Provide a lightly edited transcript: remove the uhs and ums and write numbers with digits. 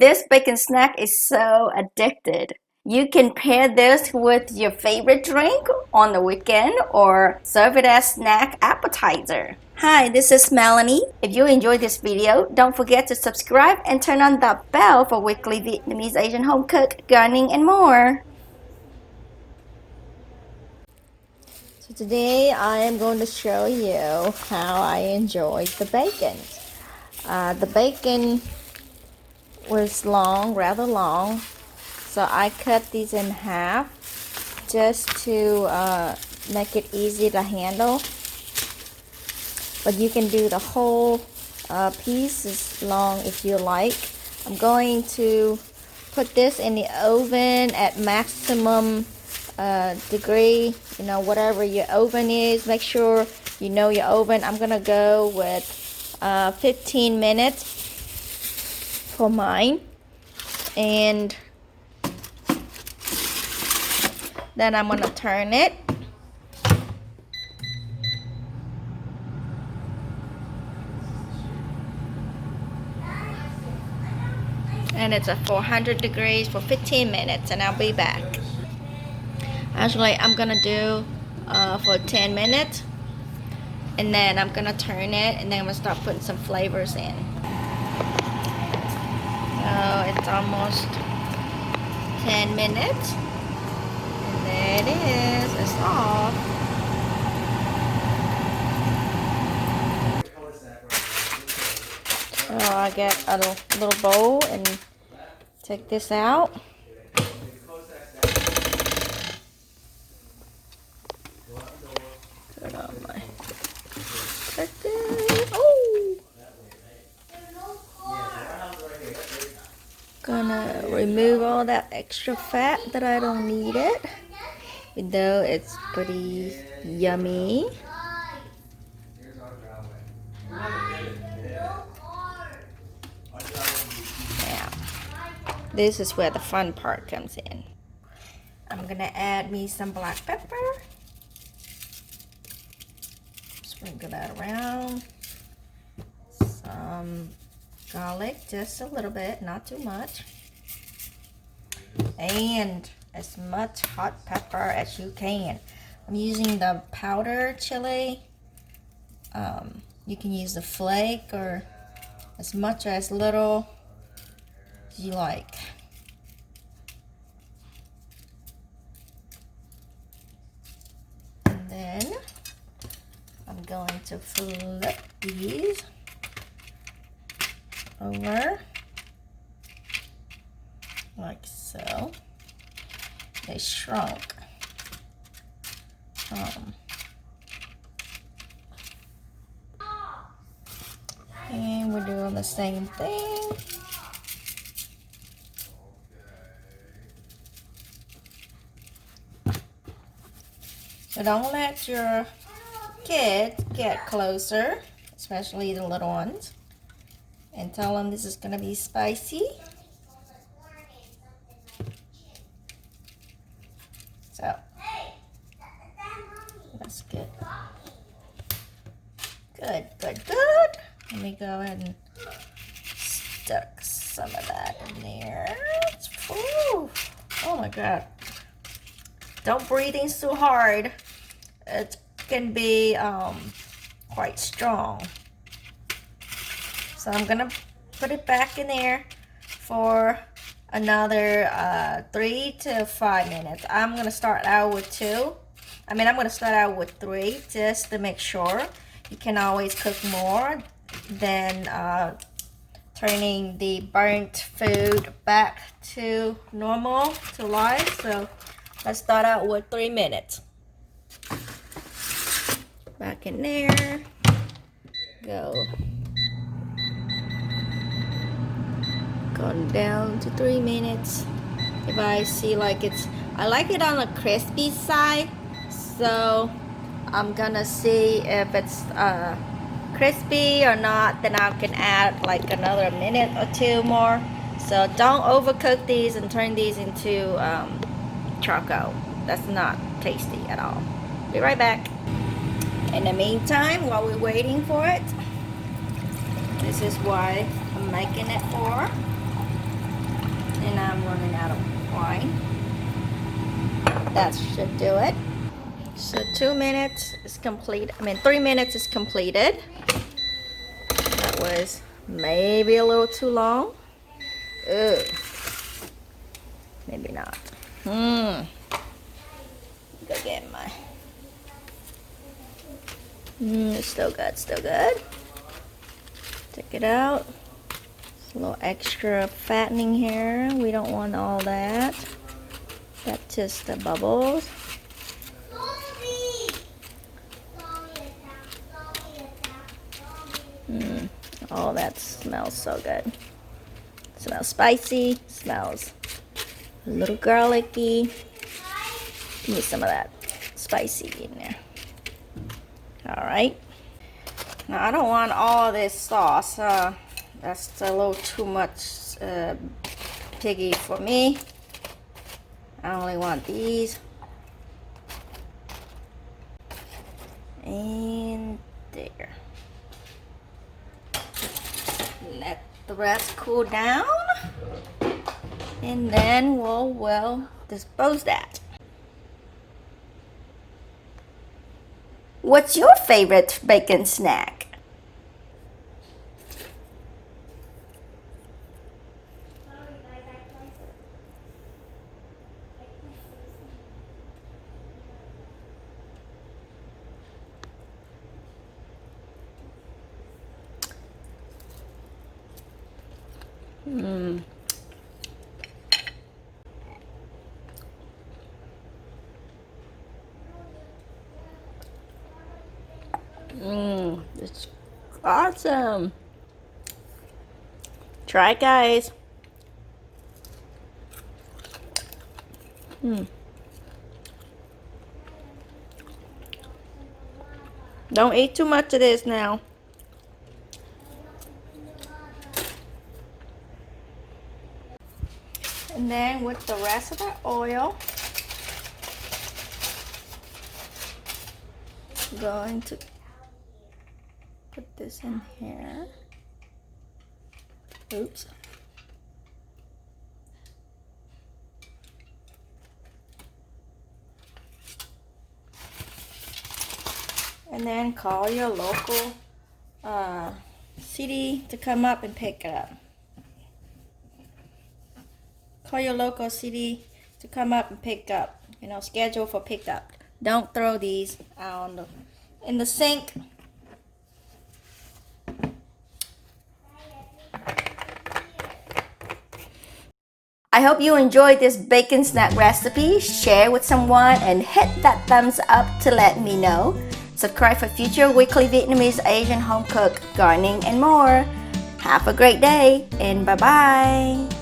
This bacon snack is so addicted. You can pair this with your favorite drink on the weekend or serve it as snack appetizer. Hi, this is Melanie. If you enjoyed this video, don't forget to subscribe and turn on the bell for weekly Vietnamese Asian home cook, gardening, and more. So today I am going to show you how I enjoyed the bacon. The bacon was long, rather long, so I cut these in half just to make it easy to handle. But you can do the whole piece as long if you like. I'm going to put this in the oven at maximum degree, whatever your oven is. Make sure you know your oven. I'm gonna go with 15 minutes for mine, and then I'm gonna turn it. And it's at 400 degrees for 15 minutes, and I'll be back. Actually, I'm gonna do for 10 minutes, and then I'm gonna turn it, and then I'm gonna start putting some flavors in. So it's almost 10 minutes, and there it is. It's off. So I get a little bowl and take this out. Put it on my turkey. Oh! Gonna remove all that extra fat that I don't need it, even though it's pretty yummy. Now, this is where the fun part comes in. I'm gonna add me some black pepper. Sprinkle that around. Some garlic, just a little bit, not too much. And as much hot pepper as you can. I'm using the powder chili. You can use the flake or as much or as little as you like. And then I'm going to flip these over like so. They shrunk. And we're doing the same thing. So don't let your kids get closer, especially the little ones, and tell them this is going to be spicy. So that's good. Good, good, good. Let me go ahead and stuck some of that in there. Ooh, oh my God. Don't breathe in so hard. It can be quite strong. So I'm gonna put it back in there for another 3 to 5 minutes. I'm gonna start out with 2. I'm gonna start out with 3 just to make sure. You can always cook more than turning the burnt food back to normal, to live. So let's start out with 3 minutes. Back in there. Go. Going down to 3 minutes. If I see like I like it on the crispy side, so I'm gonna see if it's crispy or not, then I can add like another minute or 2 more. So don't overcook these and turn these into charcoal. That's not tasty at all. Be right back. In the meantime, while we're waiting for it, this is what I'm making it for. running out of wine. That should do it. So 2 minutes is complete. 3 minutes is completed. That was maybe a little too long. Ugh. Maybe not. Go get my. It's still good, still good. Take it out. It's a little extra fattening here. We don't want all that. That's just the bubbles. Oh, that smells so good. It smells spicy. Smells a little garlicky. Give me some of that spicy in there. All right. Now I don't want all this sauce. That's a little too much piggy for me. I only want these. And there. Let the rest cool down. And then we'll dispose that. What's your favorite bacon snack? It's awesome. Try it, guys. Don't eat too much of this now. And then with the rest of the oil, I'm going to put this in here. Oops. And then call your local city to come up and pick it up. Call your local city to come up and pick up. Schedule for pickup. Don't throw these out in the sink. I hope you enjoyed this bacon snack recipe. Share with someone and hit that thumbs up to let me know. Subscribe for future weekly Vietnamese, Asian home cook, gardening, and more. Have a great day and bye-bye.